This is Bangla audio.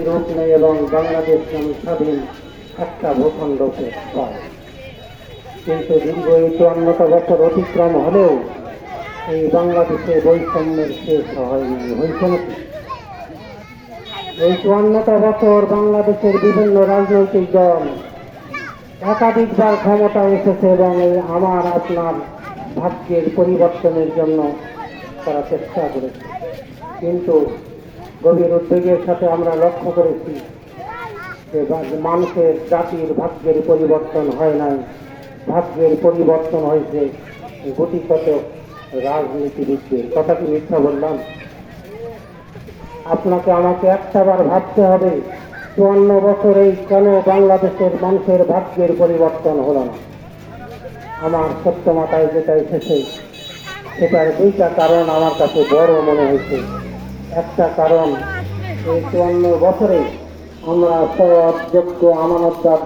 রূপ নেয় এবং বাংলাদেশ নামে স্বাধীন একটা ভূখণ্ডকে পায়। কিন্তু দীর্ঘ এই 54টা বছর অতিক্রম হলেও এই বাংলাদেশে বৈষম্যের শেষ হয়নি। হয়েছে নাকি? এই 54টা বছর বাংলাদেশের বিভিন্ন রাজনৈতিক দল একাধিকবার ক্ষমতা এসেছে এবং এই আমার আপনার ভাগ্যের পরিবর্তনের জন্য তারা চেষ্টা করেছে। কিন্তু গভীর উদ্বেগের সাথে আমরা লক্ষ্য করেছি যে মানুষের জাতির ভাগ্যের পরিবর্তন হয় নাই, ভাগ্যের পরিবর্তন হয়েছে গুটিকত রাজনীতিবিদদের। কথা কি মিথ্যা বললাম? আপনাকে আমাকে একটাবার ভাবতে হবে 54 বছরেই কেন বাংলাদেশের মানুষের ভাগ্যের পরিবর্তন হলো না। আমার সত্য মাথায় যেটা এসেছে সেটার দুইটা কারণ আমার কাছে বড় মনে হয়েছে। একটা কারণ এই 54 বছরে আমরা সৎ, যোগ্য, আমানতদার